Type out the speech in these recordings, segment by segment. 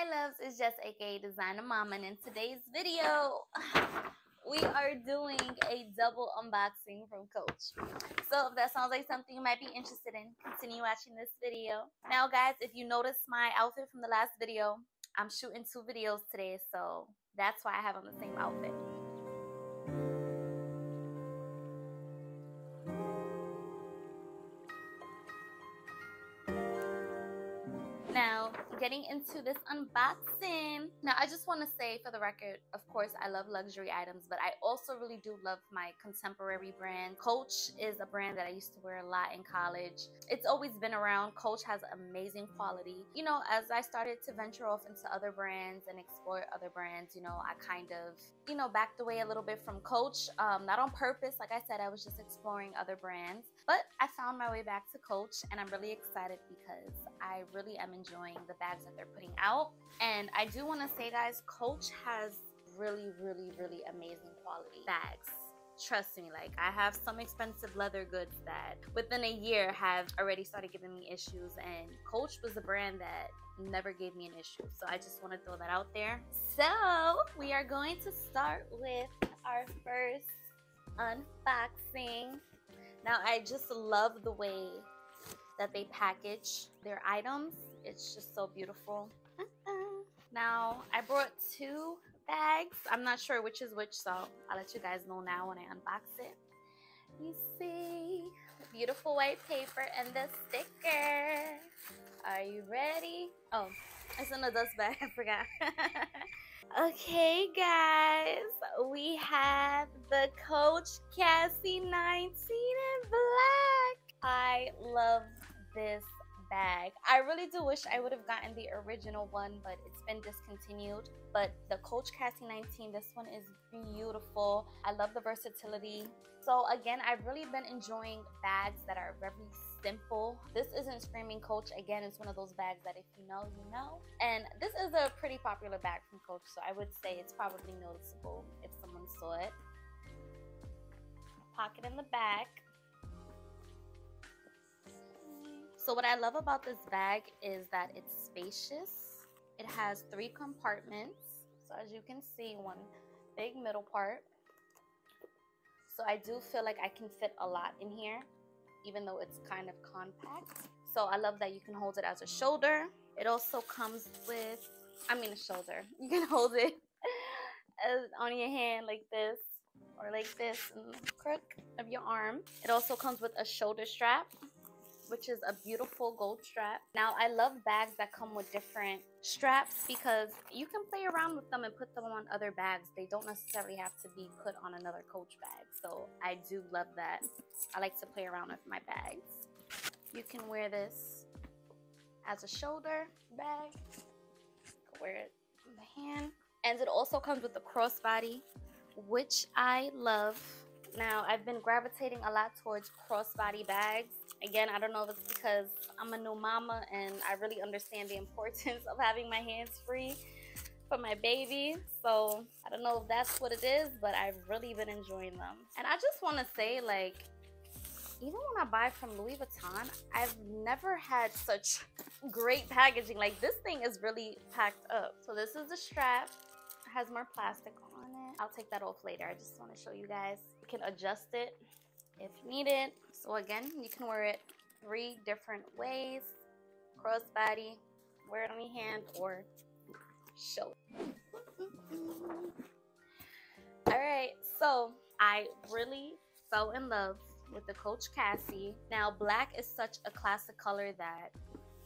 Hi loves, it's Jess aka Designer Mama, and in today's video we are doing a double unboxing from Coach. So if that sounds like something you might be interested in, continue watching this video. Now guys, if you noticed my outfit from the last video, I'm shooting 2 videos today, so that's why I have on the same outfit. Now, getting into this unboxing. Now, I just want to say for the record, of course, I love luxury items, but I also really do love my contemporary brand. Coach is a brand that I used to wear a lot in college. It's always been around. Coach has amazing quality. You know, as I started to venture off into other brands and explore other brands, I kind of, backed away a little bit from Coach. Not on purpose. Like I said, I was just exploring other brands. But I found my way back to Coach, and I'm really excited because I really am enjoying the bags that they're putting out. And I do want to say, guys, Coach has really amazing quality bags. Trust me, like, I have some expensive leather goods that within a year have already started giving me issues, and Coach was a brand that never gave me an issue. So I just want to throw that out there. So we are going to start with our first unboxing. Now, I just love the way that they package their items. It's just so beautiful. Now, I brought 2 bags. I'm not sure which is which, so I'll let you guys know now when I unbox it. You see the beautiful white paper and the sticker. Are you ready? Oh, it's in a dust bag. I forgot. Okay, guys, we have the Coach Cassie 19 in black. I love this bag. I really do wish I would have gotten the original one, but it's been discontinued. But the Coach Cassie 19, this one is beautiful. I love the versatility. So again, I've really been enjoying bags that are very simple. This isn't screaming Coach. Again, it's one of those bags that if you know, you know. And this is a pretty popular bag from Coach, so I would say it's probably noticeable if someone saw it. Pocket in the back. So what I love about this bag is that it's spacious. It has 3 compartments. So as you can see, one big middle part. So I do feel like I can fit a lot in here, even though it's kind of compact. So I love that you can hold it as a shoulder. It also comes with, a shoulder. You can hold it on your hand like this, or like this in the crook of your arm. It also comes with a shoulder strap, which is a beautiful gold strap. Now, I love bags that come with different straps because you can play around with them and put them on other bags. They don't necessarily have to be put on another Coach bag. So I do love that. I like to play around with my bags. You can wear this as a shoulder bag. You can wear it in the hand. And it also comes with a crossbody, which I love. Now, I've been gravitating a lot towards crossbody bags. Again, I don't know if it's because I'm a new mama and I really understand the importance of having my hands free for my baby. So I don't know if that's what it is, but I've really been enjoying them. And I just want to say, like, even when I buy from Louis Vuitton, I've never had such great packaging. Like, this thing is really packed up. So this is the strap. It has more plastic on it. I'll take that off later. I just want to show you guys. You can adjust it if needed. So again, you can wear it 3 different ways. Crossbody, wear it on your hand, or show it. Alright, so I really fell in love with the Coach Cassie. Now, black is such a classic color that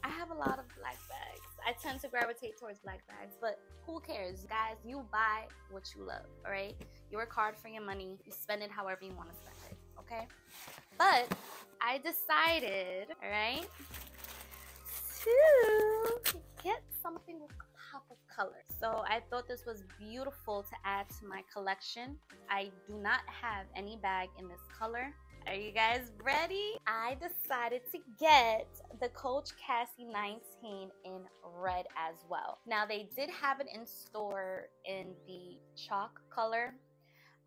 I have a lot of black bags. I tend to gravitate towards black bags, but who cares? Guys, you buy what you love, all right? You work hard for your money. You spend it however you want to spend it, okay? But I decided, all right, to get something with a pop of color. So I thought this was beautiful to add to my collection. I do not have any bag in this color. Are you guys ready? I decided to get the Coach Cassie 19 in red as well. Now, they did have it in store in the chalk color,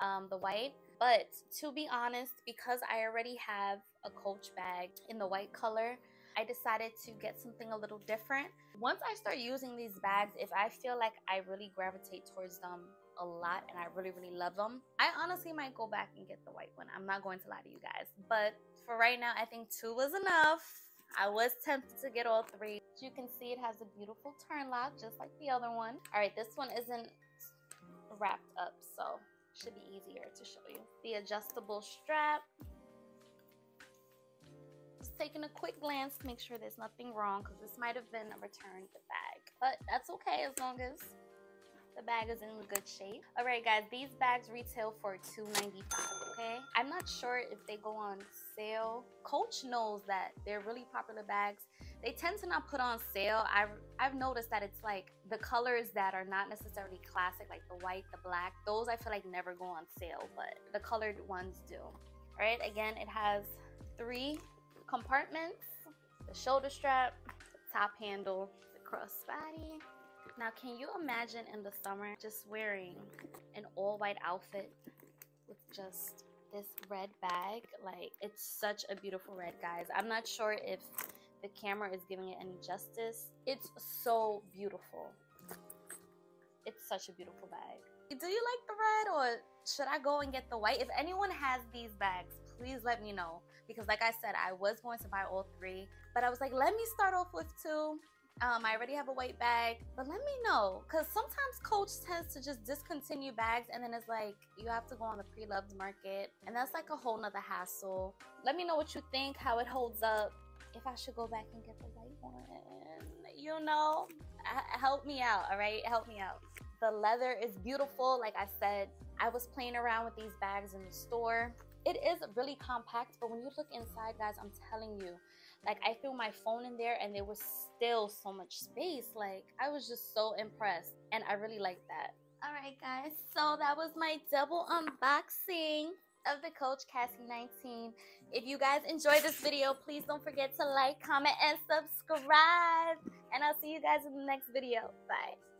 the white. But to be honest, because I already have a Coach bag in the white color, I decided to get something a little different. Once I start using these bags, if I feel like I really gravitate towards them a lot and I really love them, I honestly might go back and get the white one. I'm not going to lie to you guys, but for right now, I think 2 was enough. I was tempted to get all 3. As you can see, it has a beautiful turn lock just like the other one. All right, this one isn't wrapped up, so should be easier to show you. The adjustable strap. Just taking a quick glance to make sure there's nothing wrong, because this might have been a returned bag, but that's okay as long as the bag is in good shape. All right, guys, these bags retail for $2.95, okay? I'm not sure if they go on sale. Coach knows that they're really popular bags. They tend to not put on sale. I've noticed that it's like the colors that are not necessarily classic, like the white, the black, those I feel like never go on sale, but the colored ones do. All right, again, it has 3 compartments, the shoulder strap, the top handle, the crossbody. Now, can you imagine in the summer just wearing an all-white outfit with just this red bag? Like, it's such a beautiful red, guys. I'm not sure if the camera is giving it any justice. It's so beautiful. It's such a beautiful bag. Do you like the red, or should I go and get the white? If anyone has these bags, please let me know. Because like I said, I was going to buy all 3, but I was like, let me start off with 2. I already have a white bag, but let me know, because sometimes Coach tends to just discontinue bags, and then it's like you have to go on the pre-loved market, and that's like a whole nother hassle. Let me know what you think, how it holds up, if I should go back and get the white one. You know, help me out, all right? Help me out. The leather is beautiful. Like I said, I was playing around with these bags in the store. It is really compact, but when you look inside, guys, I'm telling you, like, I threw my phone in there and there was still so much space. Like, I was just so impressed, and I really like that. All right, guys, so that was my double unboxing of the Coach Cassie 19. If you guys enjoyed this video, please don't forget to like, comment, and subscribe. And I'll see you guys in the next video. Bye.